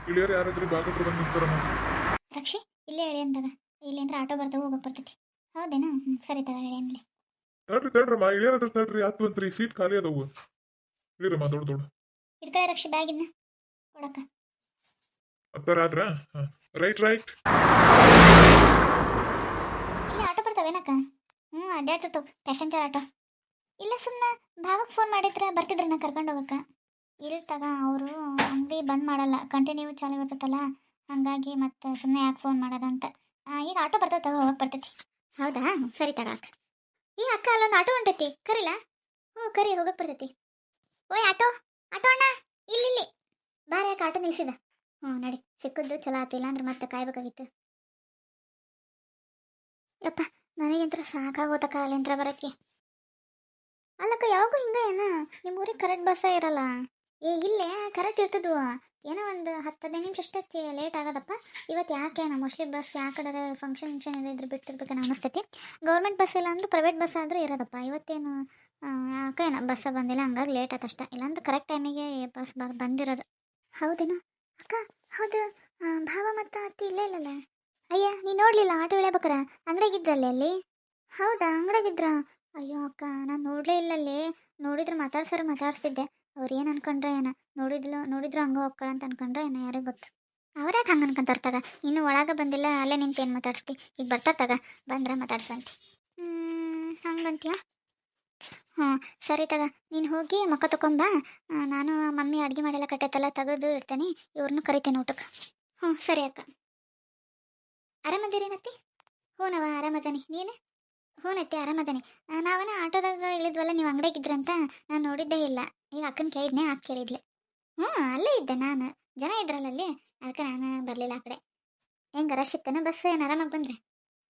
ಇಳಿಯರ್ ಯಾರಾದ್ರೂ ಬಾಗ ಹತ್ರ ಬಂದು ನಿಂತಾರಮ್ಮ. ರಕ್ಷಿ ಇಲ್ಲೇ ಹೇಳಿ ಅಂದಾಗ ಇಲ್ಲಿ ಅಂದ್ರೆ ಆಟೋ ಬರ್ತಾವೆ ಹೋಗಕ್ಕೆ ಬರ್ತೈತಿ. ಹೌದೇನಾ? ಸರಿ ತಗ ಹೇಳಿ ಅನ್ಲಿ. ತಡ್ರಮ್ಮ, ಇಳಿಯರಾದ್ರ ತಡ್ರಿ, ಆತ್ ಬಂತ್ರಿ, ಸೀಟ್ ಖಾಲಿ ಅದಾವು. ಇಳಿರಮ್ಮ, ದೊಡ್ಡ ಇಟ್ಕಳೆ ರಕ್ಷಿ ಬ್ಯಾಗಿನ್ನ ಕೊಡಕ್ಕ. ಅತ್ತಾರ ಆದ್ರ ರೈಟ್. ಇಲ್ಲಿ ಆಟೋ ಬರ್ತಾವೇನಕ್ಕ? ಅಡ್ಡಾಡ್ತಿರ್ತಾವ ಪ್ಯಾಸೆಂಜರ್ ಆಟೋ. ಇಲ್ಲ ಸುಮ್ಮನೆ ಭಾವಕ್ಕೆ ಫೋನ್ ಮಾಡಿದ್ರೆ ಬರ್ತಿದ್ರೆ ನಾ ಕರ್ಕೊಂಡು ಹೋಗಕ್ಕ. ಇಲ್ಲಿ ತಗ ಅವರು ಅಂಗಡಿ ಬಂದ್ ಮಾಡಲ್ಲ, ಕಂಟಿನ್ಯೂ ಚಾಲು ಇರ್ತೈತಲ್ಲ, ಹಂಗಾಗಿ ಮತ್ತೆ ಸುಮ್ಮನೆ ಯಾಕೆ ಫೋನ್ ಮಾಡೋದಂತ. ಈಗ ಆಟೋ ಬರ್ತೈತೆ ತಗೋ, ಹೋಗಕ್ಕೆ ಬರ್ತೈತಿ. ಹೌದಾ? ಸರಿ ತಗ ಅಕ್ಕ. ಈ ಅಕ್ಕ ಅಲ್ಲೊಂದು ಆಟೋ ಹೊಂಟೈತಿ, ಕರಿಲ್ಲ? ಕರಿ, ಹೋಗಕ್ಕೆ ಬರ್ತೈತಿ. ಓಯ್ ಆಟೋ, ಆಟೋ ಅಣ್ಣ, ಇಲ್ಲಿ ಬಾರಿ ಯಾಕೆ ಆಟೋ ನಿಲ್ಸಿದ. ನಡಿ, ಸಿಕ್ಕದ್ದು ಚಲೋ ಆತಿಲ್ಲ ಅಂದ್ರೆ ಮತ್ತೆ ಕಾಯ್ಬೇಕಾಗಿತ್ತು. ಯಪ್ಪ, ನನಗಂತ್ರ ಸಾಕಾಗೋತಕ್ಕ ಅಲ್ಲಿಂತ್ರ ಬರೋಕ್ಕೆ. ಅಲ್ಲಕ್ಕ ಯಾವಾಗೂ ಹಿಂಗೆ ಏನ ನಿಮ್ಮ ಊರಿಗೆ ಕರೆಕ್ಟ್ ಬಸ್ಸೇ ಇರಲ್ಲ? ಇಲ್ಲೇ ಕರೆಕ್ಟ್ ಇರ್ತದ್ವು, ಏನೋ ಒಂದು 10-15 ನಿಮಿಷ ಅಷ್ಟೇ ಲೇಟ್ ಆಗೋದಪ್ಪ. ಇವತ್ತು ಯಾಕೇನ ಮೋಸ್ಟ್ಲಿ ಬಸ್ ಯಾಕಡೆ ಫಂಕ್ಷನ್ ಏನಿದ್ರು ಬಿಟ್ಟಿರ್ಬೇಕನ್ನ ಅನಿಸ್ತೈತಿ. ಗೌರ್ಮೆಂಟ್ ಬಸ್ ಇಲ್ಲ ಅಂದ್ರೆ ಪ್ರೈವೇಟ್ ಬಸ್ ಆದರೂ ಇರೋದಪ್ಪ. ಇವತ್ತೇನು ಯಾಕೇನ ಬಸ್ಸ ಬಂದಿಲ್ಲ, ಹಂಗಾಗಿ ಲೇಟ್ ಆಯ್ತಷ್ಟ. ಇಲ್ಲಾಂದ್ರೆ ಕರೆಕ್ಟ್ ಟೈಮಿಗೆ ಬಸ್ ಬಂದಿರೋದು. ಹೌದೇನು ಅಕ್ಕ? ಹೌದು. ಭಾವ ಮತ್ತು ಅತ್ತಿ ಇಲ್ಲೇ ಇಲ್ಲಲ್ಲ? ಅಯ್ಯ, ನೀನು ನೋಡಲಿಲ್ಲ ಆಟೋ ಇಳಿಬೇಕಾರ ಅಂಗಡಿಗಿದ್ರಲ್ಲೇ ಅಲ್ಲಿ? ಹೌದಾ, ಅಂಗಡಿಗಿದ್ರ? ಅಯ್ಯೋ ಅಕ್ಕ, ನಾನು ನೋಡಲೇ ಇಲ್ಲಲ್ಲಿ. ನೋಡಿದ್ರೆ ಮಾತಾಡ್ಸಿದ್ದೆ. ಅವ್ರು ಏನು ಅನ್ಕೊಂಡ್ರೆ ಏನ, ನೋಡಿದ್ರು ಹಂಗೆ ಹೋಗ್ಕಳ ಅಂತ ಅನ್ಕೊಂಡ್ರೆ ಏನ, ಯಾರಿಗೆ ಗೊತ್ತು. ಅವ್ರ್ಯಾಕೆ ಹಂಗೆ ಅನ್ಕೊಂತಾರ ತಗ, ಇನ್ನು ಒಳಗೆ ಬಂದಿಲ್ಲ, ಅಲ್ಲೇ ನಿಂತು ಏನು ಮಾತಾಡ್ಸ್ತಿ? ಈಗ ಬರ್ತಾರ ತಗ, ಬಂದ್ರೆ ಮಾತಾಡ್ಸಂತೆ. ಹಂಗಂತೀಯ? ಸರಿ ತಗ, ನೀನು ಹೋಗಿ ಮುಖ ತಗೊಂಬ. ನಾನು ಮಮ್ಮಿ ಅಡುಗೆ ಮಾಡೆಲ್ಲ ಕಟ್ಟೈತಲ್ಲ ತೆಗೆದು ಇಡ್ತೇನೆ, ಇವ್ರನ್ನೂ ಕರಿತೇನೆ ಊಟಕ್ಕೆ. ಸರಿ ಅಕ್ಕ. ಆರಾಮದಿರೇನತ್ತಿ? ಹ್ಞೂನವ ಆರಾಮದಾನಿ, ನೀನು? ಹ್ಞೂನತ್ತಿ ಆರಾಮದಾನಿ. ನಾವನ ಆಟೋದಾಗ ಇಳಿದ್ವಲ್ಲ, ನೀವು ಅಂಗಡಿಗಿದ್ರಂತ ನಾನು ನೋಡಿದ್ದೇ ಇಲ್ಲ. ಈಗ ಅಕ್ಕನ ಕೇಳಿದ್ನೆ, ಆಕೆ ಕೇಳಿದ್ಲೆ. ಅಲ್ಲೇ ಇದ್ದೆ ನಾನು, ಜನ ಇದ್ರಲ್ಲ ಅಲ್ಲಿ, ಅದಕ್ಕೆ ನಾನು ಬರಲಿಲ್ಲ ಆ ಕಡೆ. ಹೆಂಗೆ ರಶ್ ಇತ್ತನ ಬಸ್? ಏನು ಆರಾಮಾಗಿ ಬಂದ್ರಿ?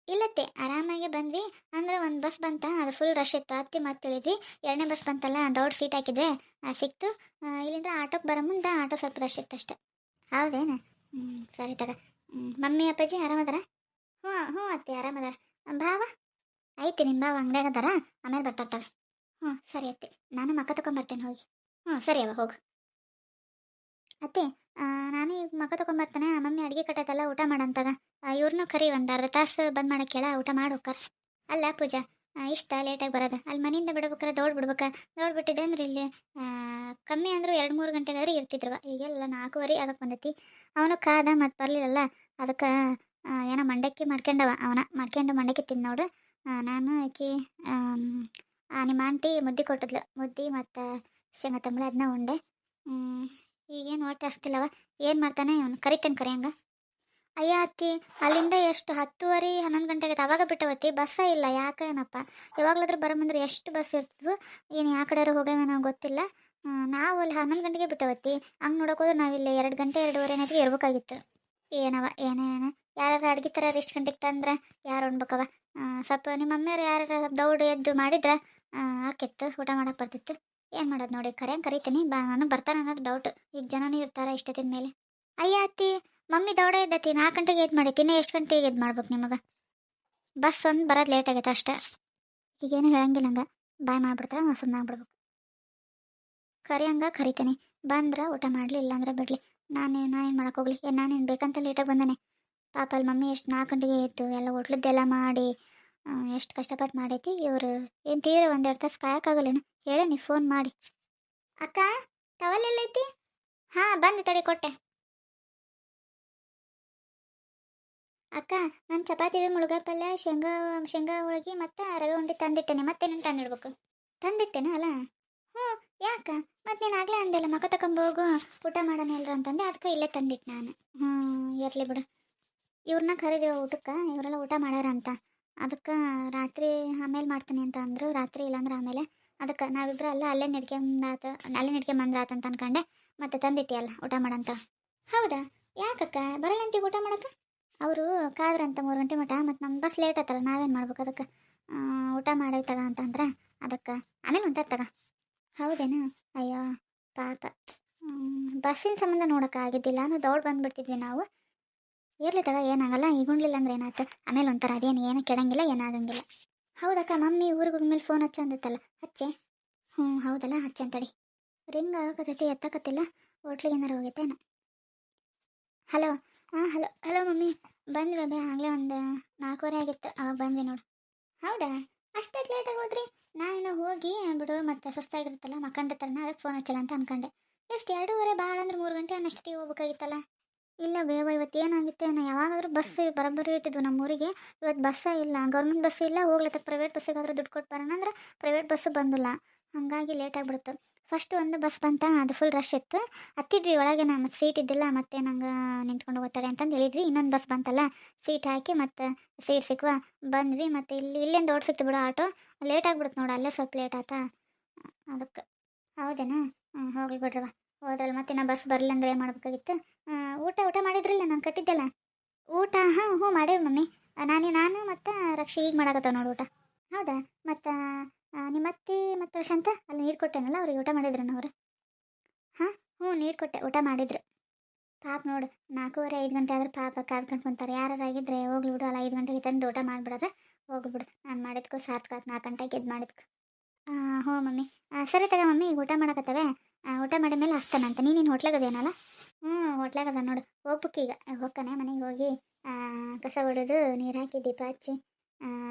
ಇಲ್ಲತ್ತೆ, ಆರಾಮಾಗೆ ಬಂದ್ವಿ. ಅಂದ್ರೆ ಒಂದು ಬಸ್ ಬಂತ, ಅದು ಫುಲ್ ರಶ್ ಇತ್ತು, ಹತ್ತಿ ಮತ್ತೆ ಇಳಿದ್ವಿ. ಎರಡನೇ ಬಸ್ ಬಂತಲ್ಲ, ದೊಡ್ಡ ಸೀಟ್ ಹಾಕಿದ್ವಿ, ಸಿಕ್ತು. ಇಲ್ಲಿಂದ ಆಟೋಕ್ಕೆ ಬರೋ ಮುಂದೆ ಆಟೋ ಸ್ವಲ್ಪ ರಶ್ ಇತ್ತು ಅಷ್ಟೆ. ಹೌದೇನು? ಸರಿ ತಗ. ಮಮ್ಮಿ ಅಪ್ಪಾಜಿ ಆರಾಮದಾರ? ಅತ್ತೆ ಆರಾಮದಾರ. ಭಾವ? ಐತಿ, ನಿಮ್ಮ ಭಾವ ಅಂಗಡಿಯಾಗ ಅದಾರ, ಆಮೇಲೆ ಬರ್ತಾರ. ಸರಿ ಅತ್ತೆ, ನಾನು ಮಕ್ಕ ತಗೊಂಬರ್ತೇನೆ ಹೋಗಿ. ಸರಿ ಅವ ಹೋಗು. ಅತ್ತೆ, ನಾನು ಈಗ ಮಕ್ಕ ತಗೊಂಬರ್ತೇನೆ, ಮಮ್ಮಿ ಅಡುಗೆ ಕಟ್ಟೈತಲ್ಲ, ಊಟ ಮಾಡಂತಾಗ. ಇವ್ರನ್ನೂ ಕರಿ, ಒಂದು ಅರ್ಧ ತಾಸು ಬಂದ್ ಮಾಡಕ್ಕೆ ಹೇಳ, ಊಟ ಮಾಡಿ ಹೋಗ್ತಾರ. ಅಲ್ಲ ಪೂಜಾ, ಇಷ್ಟ ಲೇಟಾಗಿ ಬರೋದು ಅಲ್ಲಿ ಮನೆಯಿಂದ ಬಿಡ್ಬೇಕಾರೆ ದೌಡ್ ಬಿಟ್ಟಿದೆ ಅಂದ್ರೆ ಇಲ್ಲಿ ಕಮ್ಮಿ ಅಂದರೂ 2-3 ಗಂಟೆಗಾದ್ರೆ ಇರ್ತಿದ್ರವ. ಈಗೆಲ್ಲ 4:15 ಆಗಕ್ಕೆ ಬಂದೈತಿ. ಅವನು ಕಾದ ಮತ್ತು ಬರಲಿಲ್ಲಲ್ಲ, ಅದಕ್ಕೆ ಏನೋ ಮಂಡಕ್ಕಿ ಮಾಡ್ಕೊಂಡು ಮಂಡಕ್ಕಿ ತಿಂದು ನೋಡು. ನಾನು ಆಕಿ ನಿಮ್ಮ ಆಂಟಿ ಮುದ್ದೆ ಕೊಟ್ಟಿದ್ಲು, ಮುದ್ದೆ ಮತ್ತು ಶೇಂಗಾ ತಂಬಳಿ, ಅದನ್ನ ಉಂಡೆ. ಈಗೇನು ಹೊಟ್ಟೆ ಹಸ್ತಿಲ್ಲವ, ಏನು ಮಾಡ್ತಾನೆ ಇವನು, ಕರಿತೇನೆ ಕರಿಯಂಗ. ಅಯ್ಯ ಅತ್ತಿ, ಅಲ್ಲಿಂದ ಎಷ್ಟು 10:30-11 ಗಂಟೆಗೆ ಅವಾಗ ಬಿಟ್ಟವತ್ತಿ, ಬಸ್ಸ ಇಲ್ಲ. ಯಾಕೇನಪ್ಪ, ಯಾವಾಗಲಾದ್ರೂ ಬರೋಮಂದ್ರೆ ಎಷ್ಟು ಬಸ್ ಇರ್ತಿದ್ವು, ಏನು ಯಾವ ಕಡೆ ಹೋಗೇವ ನಾವು ಗೊತ್ತಿಲ್ಲ. ನಾವು ಅಲ್ಲಿ 11 ಗಂಟೆಗೆ ಬಿಟ್ಟವತ್ತಿ. ಹಂಗೆ ನೋಡೋಕೋದ್ರೆ ನಾವಿಲ್ಲಿ 2 ಗಂಟೆ 2:30 ಏನೈತಿ ಇರ್ಬೇಕಾಗಿತ್ತು. ಏನವ ಏನೇನು ಯಾರು ಅಡ್ಗೆ ಥರ ಎಷ್ಟು ಗಂಟೆಗೆ ತಂದ್ರೆ ಯಾರು ಉಣ್ಬೇಕವ. ಸ್ವಲ್ಪ ನಿಮ್ಮ ಮಮ್ಮಿಯವ್ರು ಯಾರು ದೌಡು ಎದ್ದು ಮಾಡಿದ್ರೆ ಆಕಿತ್ತು, ಊಟ ಮಾಡಕ್ಕೆ ಬರ್ತಿತ್ತು. ಏನು ಮಾಡೋದು ನೋಡಿ, ಕರಿತೀನಿ ಬಾ. ನಾನು ಬರ್ತಾನೆ ಅನ್ನೋದು ಡೌಟ್, ಈಗ ಜನನೂ ಇರ್ತಾರೆ ಇಷ್ಟೊತ್ತಿನ ಮೇಲೆ. ಅಯ್ಯ ಅತ್ತಿ, ಮಮ್ಮಿ ದೌಡ ಎದ್ದತಿ 4 ಗಂಟೆಗೆ ಎದ್ದು ಮಾಡೈತಿ, ಇನ್ನೂ ಎಷ್ಟು ಗಂಟೆಗೆ ಎದ್ದು ಮಾಡ್ಬೇಕು ನಿಮಗೆ? ಬಸ್ ಒಂದು ಬರೋದು ಲೇಟ್ ಆಗೈತೆ ಅಷ್ಟೇ. ಈಗೇನು ಹೇಳಂಗಿಲ್ಲ, ಹಂಗೆ ಬಾಯ್ ಮಾಡಿಬಿಡ್ತಾರೆ, ಸುಮ್ಮನೆ ಆಗ್ಬಿಡ್ಬೇಕು. ಕರಿತೀನಿ, ಬಂದ್ರೆ ಊಟ ಮಾಡಲಿ, ಇಲ್ಲಾಂದ್ರೆ ಬಿಡಲಿ. ನಾನೇನು ಮಾಡಕ್ಕೆ ಹೋಗ್ಲಿ, ನಾನೇನು ಬೇಕಂತ ಲೇಟಾಗಿ ಬಂದಾನೆ. ಪಾಪ ಅಲ್ಲಿ ಮಮ್ಮಿ ಎಷ್ಟು 4 ಗಂಟೆಗೆ ಎದ್ದು ಎಲ್ಲ ಹೋಟ್ಲದ್ದೆಲ್ಲ ಮಾಡಿ ಎಷ್ಟು ಕಷ್ಟಪಟ್ಟು ಮಾಡೈತಿ. ಇವರು ಏನು ತೀರ 1-2 ತಾಸು ಕಾಯೋಕ್ಕಾಗಲ್ಲೇನು? ಹೇಳಿ ನೀವು ಫೋನ್ ಮಾಡಿ. ಅಕ್ಕ, ಟವಲ್ ಎಲ್ಲೈತಿ? ಬಂದು ತಡಿ ಕೊಟ್ಟೆ. ಅಕ್ಕ, ನಾನು ಚಪಾತಿ, ಮುಳುಗಾಯಿ ಪಲ್ಯ, ಶೇಂಗಾ ಹೋಳಿಗೆ ಮತ್ತು ರವೆ ಉಂಡೆ ತಂದಿಟ್ಟೇನೆ. ಮತ್ತೇನೇನು ತಂದಿಡ್ಬೇಕು? ತಂದಿಟ್ಟೇನೆ ಅಲ್ಲ? ಯಾಕ? ಮತ್ತು ನೀನು ಆಗಲೇ ಅಂದೆಲ್ಲ ಮಕ್ಕ ತಗೊಂಬೋಗು, ಊಟ ಮಾಡೋಣ ಎಲ್ರು ಅಂತಂದೆ, ಅದಕ್ಕೆ ಇಲ್ಲೇ ತಂದಿಟ್ಟು ನಾನು. ಇರಲಿ ಬಿಡು. ಇವ್ರನ್ನ ಕರೀದೇವ ಊಟಕ್ಕೆ, ಇವರೆಲ್ಲ ಊಟ ಮಾಡ್ಯಾರಂತ. ಅದಕ್ಕೆ ರಾತ್ರಿ ಆಮೇಲೆ ಮಾಡ್ತೀನಿ ಅಂತ ಅಂದರು. ರಾತ್ರಿ ಇಲ್ಲಾಂದ್ರೆ ಆಮೇಲೆ. ಅದಕ್ಕೆ ನಾವಿಬ್ರು ಅಲ್ಲೇ ನಡ್ಕೊಂಬಂದ್ರಾತಂತ ಅನ್ಕೊಂಡೆ. ಮತ್ತೆ ತಂದಿಟ್ಟಿ ಅಲ್ಲ ಊಟ ಮಾಡಂತ. ಹೌದಾ? ಯಾಕಕ್ಕ ಬರಲ್ಲಂತೀವಿ ಊಟ ಮಾಡಕ್ಕೆ? ಅವರು ಕಾದ್ರಂತ 3 ಗಂಟೆ ಮಟ, ಮತ್ತು ನಮ್ಮ ಬಸ್ ಲೇಟ್ ಆಯ್ತಲ್ಲ, ನಾವೇನು ಮಾಡ್ಬೇಕು? ಅದಕ್ಕೆ ಊಟ ಮಾಡೈತಗ ಅಂತಂದ್ರೆ ಅದಕ್ಕೆ ಆಮೇಲೆ ತಗ. ಹೌದೇನು? ಅಯ್ಯೋ ಪಾಪ, ಬಸ್ಸಿನ ಸಂಬಂಧ ನೋಡೋಕ್ಕಾಗಿದ್ದಿಲ್ಲ, ನಾವು ದೌಡ್ ಬಂದುಬಿಡ್ತಿದ್ವಿ ನಾವು. ಇರ್ಲಿ ತಗ, ಏನಾಗಲ್ಲ. ಈಗ ಉಣ್ಲಿಲ್ಲ ಅಂದ್ರೆ ಏನಾಯ್ತು, ಆಮೇಲೆ ಒಂಥರ ಏನು ಕೆಡಂಗಿಲ್ಲ, ಏನಾಗಂಗಿಲ್ಲ. ಹೌದಕ್ಕ, ಮಮ್ಮಿ ಊರಿಗೆ ಹೋಗ್ಮೇಲೆ ಫೋನ್ ಹಚ್ಚ ಅಂದಿತ್ತಲ್ಲ, ಹಚ್ಚೆ? ಹೌದಲ್ಲ, ಹಚ್ಚಂತಡಿ. ರಿಂಗ್ ಆಗಕತ್ತೈತಿ, ಎತ್ತಕತ್ತಿಲ್ಲ. ಹೋಟ್ಲಿಗೆ ಏನಾರು ಹೋಗೈತೇನ? ಹಲೋ. ಹಾಂ, ಹಲೋ ಹಲೋ ಮಮ್ಮಿ. ಬಂದ್ವಿ ಅಬ್ಬೆ, ಆಗಲೇ ಒಂದು 4:15 ಆಗಿತ್ತು, ಅವಾಗ ಬಂದ್ವಿ ನೋಡು. ಹೌದಾ, ಅಷ್ಟಾಗಿ ಲೇಟಾಗಿ ಹೋದ್ರಿ? ನಾನು ಹೋಗಿ ಬಿಡು ಮತ್ತೆ ಸುಸ್ತಾಗಿರುತ್ತಲ್ಲ, ಮಕ್ಕಂಡಿರ್ತಾರನ, ಅದಕ್ಕೆ ಫೋನ್ ಹಚ್ಚಲ್ಲ ಅಂತ ಅನ್ಕೊಂಡೆ. ಎಷ್ಟು 2:30 ಭಾಳ ಅಂದ್ರೆ 3 ಗಂಟೆ ಅನ್ನಷ್ಟೊತ್ತಿಗೆ ಹೋಗ್ಬೇಕಾಗಿತ್ತಲ್ಲ. ಇಲ್ಲ ಬೇವ, ಇವತ್ತು ಏನಾಗಿತ್ತು, ನಾ ಯಾವಾಗಾದ್ರೂ ಬಸ್ ಬರೋಬ್ಬರಿ ಇಟ್ಟಿದ್ವು ನಮ್ಮ ಊರಿಗೆ. ಇವತ್ತು ಬಸ್ಸೇ ಇಲ್ಲ, ಗೌರ್ಮೆಂಟ್ ಬಸ್ ಇಲ್ಲ, ಹೋಗ್ಲತ್ತ ಪ್ರೈವೇಟ್ ಬಸ್ಸಿಗಾದ್ರೂ ದುಡ್ಡು ಕೊಟ್ಟು ಬರೋಣ ಅಂದ್ರೆ ಪ್ರೈವೇಟ್ ಬಸ್ಸು ಬಂದಿಲ್ಲ. ಹಾಗಾಗಿ ಲೇಟ್ ಆಗಿಬಿಡ್ತು. ಫಸ್ಟ್ ಒಂದು ಬಸ್ ಬಂತ, ಅದು ಫುಲ್ ರಶ್ ಇತ್ತು. ಹತ್ತಿದ್ವಿ ಒಳಗೆ, ನಾ ಮತ್ತೆ ಸೀಟ್ ಇದ್ದಿಲ್ಲ, ಮತ್ತೆ ನಂಗೆ ನಿಂತ್ಕೊಂಡು ಹೋಗ್ತಾರೆ ಅಂತಂದು ಹೇಳಿದ್ವಿ. ಇನ್ನೊಂದು ಬಸ್ ಬಂತಲ್ಲ, ಸೀಟ್ ಹಾಕಿ ಮತ್ತೆ ಸೀಟ್ ಸಿಕ್ವ ಬಂದ್ವಿ. ಮತ್ತು ಇಲ್ಲಿಂದ ಓಡ್ ಸಿಕ್ತು ಬಿಡು ಆಟೋ. ಲೇಟ್ ಆಗ್ಬಿಡುತ್ತೆ ನೋಡು, ಅಲ್ಲೇ ಸ್ವಲ್ಪ ಲೇಟ್ ಆತ ಅದಕ್ಕೆ. ಹೌದೇನಾ? ಹ್ಞೂ, ಹೋಗ್ಲಿ ಬಿಡ್ರವ. ಹೋದ್ರಲ್ಲ ಮತ್ತೆ ನಾ ಬಸ್ ಬರಲಿಲ್ಲ ಅಂದ್ರೆ ಏನು ಮಾಡ್ಬೇಕಾಗಿತ್ತು. ಊಟ ಮಾಡಿದ್ರಲ್ಲ ನಾನು ಕಟ್ಟಿದ್ದೆಲ್ಲ. ಊಟ ಹಾಂ ಹ್ಞೂ ಮಾಡೇವಿ ಮಮ್ಮಿ. ನಾನು ಮತ್ತು ರಕ್ಷಿ ಈಗ ಮಾಡಾಕತ್ತವ ನೋಡು ಊಟ. ಹೌದಾ? ಮತ್ತು ನಿಮ್ಮ ಅತ್ತಿ ಮತ್ತು ಶಾಂತ ಅಲ್ಲಿ ನೀರು ಕೊಟ್ಟೆನಲ್ಲ, ಅವ್ರಿಗೆ ಊಟ ಮಾಡಿದ್ರನ ಅವ್ರು? ಹಾಂ ಹ್ಞೂ, ನೀರು ಕೊಟ್ಟೆ, ಊಟ ಮಾಡಿದ್ರು. ಪಾಪ ನೋಡು, 4:30 5 ಗಂಟೆ ಆದ್ರೆ ಪಾಪ ಕಾದ್ಕೊಂಡು ಕುಂತಾರೆ. ಯಾರಾಗಿದ್ರೆ ಹೋಗ್ಲಿ ಬಿಡು, ಅಲ್ಲ 5 ಗಂಟೆಗೆ ತಂದು ಊಟ ಮಾಡಿಬಿಡ್ರೆ ಹೋಗ್ಬಿಡು. ನಾನು ಮಾಡಿದ್ಕೂ ಸಾರ್ಥಕ 4 ಗಂಟೆಗೆ ಎದ್ದು ಮಾಡಿದ್ಕು. ಹ್ಞೂ ಮಮ್ಮಿ. ಸರಿ ತಗ ಮಮ್ಮಿ, ಈಗ ಊಟ ಮಾಡಕತ್ತವೆ. ಊಟ ಮಾಡಿದ ಮೇಲೆ ಹಚ್ತಾನಂತ. ನೀನು ಹೋಟ್ಲಾಗ ಅದೇನಲ್ಲ? ಹ್ಞೂ, ಹೋಟ್ಲಾಗ ಅದ ನೋಡು. ಹೋಗ್ಬೇಕು ಈಗ, ಹೋಗ್ತಾನೆ ಮನೆಗೆ ಹೋಗಿ ಕಸ ಹೊಡೆದು ನೀರು ಹಾಕಿ ದೀಪ ಹಚ್ಚಿ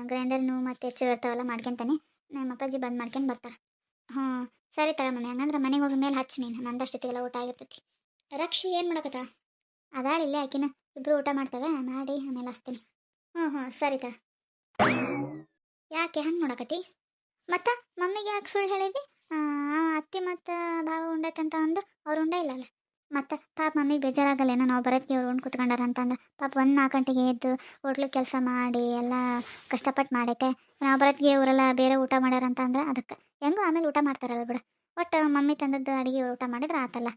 ಗ್ರೈಂಡರ್ ನೋವು ಮತ್ತು ಹೆಚ್ಚು ಇರ್ತಾವೆಲ್ಲ ಮಾಡ್ಕೊತಾನೆ. ನಮ್ಮ ಅಪ್ಪಾಜಿ ಬಂದು ಮಾಡ್ಕೊಂಡು ಬರ್ತಾರೆ. ಹ್ಞೂ, ಸರಿ ತಗ ಮಮ್ಮಿ, ಹಂಗಂದ್ರೆ ಮನೆಗೆ ಹೋಗಿ ಮೇಲೆ ಹಚ್ಚು ನೀನು, ನಂದಷ್ಟೊತ್ತಿಗೆಲ್ಲ ಊಟ ಆಗಿರ್ತೈತಿ. ರಕ್ಷಿ ಏನು ಮಾಡಕತ್ತ? ಅದಾಳಿಲ್ಲೇ ಆಕಿನ. ಇಬ್ಬರು ಊಟ ಮಾಡ್ತೇವೆ, ಮಾಡಿ ಆಮೇಲೆ ಹಚ್ತೀನಿ. ಹ್ಞೂ ಹ್ಞೂ, ಸರಿ ತಗ. ಯಾಕೆ ಹಂಗೆ ನೋಡಕತ್ತಿ? ಮತ್ತು ಮಮ್ಮಿಗೆ ಯಾಕೆ ಸುಳ್ಳು ಹೇಳಿದಿ? ಅತ್ತಿ ಮತ್ತು ಭಾವ ಉಂಡೈತಂತ ಅಂದು ಅವ್ರು ಉಂಡೇ ಇಲ್ಲಲ್ಲ. ಮತ್ತು ಪಾಪ ಮಮ್ಮಿಗೆ ಬೇಜಾರಾಗಲ್ಲೇನೋ ನಾವು ಬರೋದಕ್ಕೆ ಅವ್ರು ಉಂಡು ಕುತ್ಕೊಂಡಾರ ಅಂತಂದ್ರೆ. ಪಾಪ 4 ಗಂಟೆಗೆ ಎದ್ದು ಹೋಟ್ಲು ಕೆಲಸ ಮಾಡಿ ಎಲ್ಲ ಕಷ್ಟಪಟ್ಟು ಮಾಡೈತೆ. ನಾವು ಬರೋದಕ್ಕೆ ಇವರೆಲ್ಲ ಬೇರೆ ಊಟ ಮಾಡ್ಯಾರ ಅಂತ ಅಂದ್ರೆ ಅದಕ್ಕೆ ಹೆಂಗೋ ಆಮೇಲೆ ಊಟ ಮಾಡ್ತಾರಲ್ಲ ಬಿಡು. ಒಟ್ಟು ಮಮ್ಮಿ ತಂದದ್ದು ಅಡುಗೆ ಇವ್ರು ಊಟ ಮಾಡಿದ್ರೆ ಆತಲ್ಲ.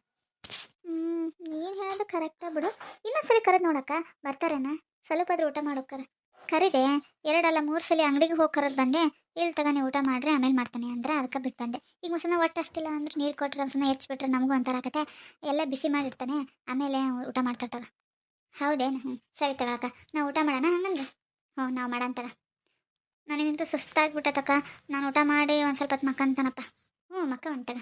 ಏನು ಹೇಳೋದು ಕರೆಕ್ಟಾಗಿ ಬಿಡು. ಇನ್ನೊಂದ್ಸಲಿ ಕರೆದು ನೋಡಕ್ಕ ಬರ್ತಾರೇನ? ಸ್ವಲ್ಪ ಆದ್ರೂ ಊಟ ಮಾಡೋಕ್ಕಾರ ಕರೀದೆ. 2 ಅಲ್ಲ 3 ಸಲ ಅಂಗಡಿಗೆ ಹೋಗಿ ಕರೆದು ಬಂದೆ. ಇಲ್ಲಿ ತಗೊಂಡು ಊಟ ಮಾಡ್ರಿ ಆಮೇಲೆ ಮಾಡ್ತಾನೆ ಅಂದ್ರೆ ಅದಕ್ಕೆ ಬಿಟ್ಟು ಬಂದೆ. ಈಗ ಒಂದ್ಸಲ ಒಟ್ಟು ಹಸ್ತಿಲ್ಲ ಅಂದ್ರೆ ನೀರು ಕೊಟ್ಟರೆ ಒಂದ್ಸಲ ಹೆಚ್ಚಿಬಿಟ್ರೆ ನಮಗೂ ಒಂಥರ ಆಕತ್ತೆ. ಎಲ್ಲ ಬಿಸಿ ಮಾಡಿರ್ತಾನೆ, ಆಮೇಲೆ ಊಟ ಮಾಡ್ತಾರ. ಹೌದೇನು? ಹ್ಞೂ, ಸರಿ ತಗೊಳಕ್ಕ, ನಾವು ಊಟ ಮಾಡೋಣ ಹಂಗಂದ್ರೆ. ಹ್ಞೂ, ನಾವು ಮಾಡಂತಾರ. ನನಗಂತೂ ಸುಸ್ತಾಗ್ಬಿಟ್ಟತಕ್ಕ. ನಾನು ಊಟ ಮಾಡಿ ಒಂದು ಸ್ವಲ್ಪ ಹೊತ್ತು ಮಕ್ಕಂತಾನಪ್ಪ. ಹ್ಞೂ, ಮಕ್ಕ ಅಂತಾಗ.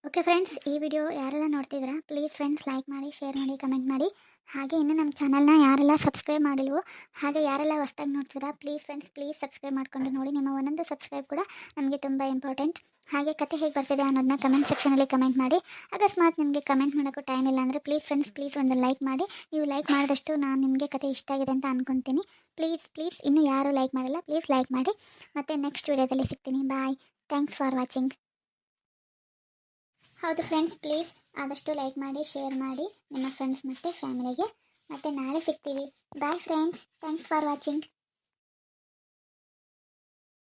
ಓಕೆ ಫ್ರೆಂಡ್ಸ್, ಈ ವಿಡಿಯೋ ಯಾರೆಲ್ಲ ನೋಡ್ತಿದ್ದೀರಾ ಪ್ಲೀಸ್ ಫ್ರೆಂಡ್ಸ್ ಲೈಕ್ ಮಾಡಿ, ಶೇರ್ ಮಾಡಿ, ಕಮೆಂಟ್ ಮಾಡಿ. ಹಾಗೆ ಇನ್ನೂ ನಮ್ಮ ಚಾನಲ್ನ ಯಾರೆಲ್ಲ ಸಬ್ಸ್ಕ್ರೈಬ್ ಮಾಡಿಲ್ವೋ, ಹಾಗೆ ಯಾರೆಲ್ಲ ಹೊಸ್ದಾಗಿ ನೋಡ್ತೀರಾ ಪ್ಲೀಸ್ ಫ್ರೆಂಡ್ಸ್ ಪ್ಲೀಸ್ ಸಬ್ಸ್ಕ್ರೈಬ್ ಮಾಡ್ಕೊಂಡು ನೋಡಿ. ನಿಮ್ಮ ಒಂದೊಂದು ಸಬ್ಸ್ಕ್ರೈಬ್ ಕೂಡ ನಮಗೆ ತುಂಬ ಇಂಪಾರ್ಟೆಂಟ್. ಹಾಗೆ ಕತೆ ಹೇಗೆ ಬರ್ತಿದೆ ಅನ್ನೋದನ್ನ ಕಮೆಂಟ್ ಸೆಕ್ಷನಲ್ಲಿ ಕಮೆಂಟ್ ಮಾಡಿ. ಅಕಸ್ಮಾತ್ ನಿಮಗೆ ಕಮೆಂಟ್ ಮಾಡೋಕ್ಕೂ ಟೈಮ್ ಇಲ್ಲ ಅಂದರೆ ಪ್ಲೀಸ್ ಫ್ರೆಂಡ್ಸ್ ಪ್ಲೀಸ್ ಒಂದು ಲೈಕ್ ಮಾಡಿ. ನೀವು ಲೈಕ್ ಮಾಡಿದಷ್ಟು ನಾನು ನಿಮಗೆ ಕತೆ ಇಷ್ಟ ಆಗಿದೆ ಅಂತ ಅಂದ್ಕೊತೀನಿ. ಪ್ಲೀಸ್ ಇನ್ನೂ ಯಾರು ಲೈಕ್ ಮಾಡಿಲ್ಲ ಪ್ಲೀಸ್ ಲೈಕ್ ಮಾಡಿ. ಮತ್ತು ನೆಕ್ಸ್ಟ್ ವಿಡಿಯೋದಲ್ಲಿ ಸಿಗ್ತೀನಿ. Bye, thanks for watching. ಹೌದು ಫ್ರೆಂಡ್ಸ್, ಪ್ಲೀಸ್ ಆದಷ್ಟು ಲೈಕ್ ಮಾಡಿ, ಶೇರ್ ಮಾಡಿ ನಿಮ್ಮ ಫ್ರೆಂಡ್ಸ್ ಮತ್ತು ಫ್ಯಾಮಿಲಿಗೆ. ಮತ್ತು ನಾಳೆ ಸಿಗ್ತೀವಿ. Bye friends, thanks for watching.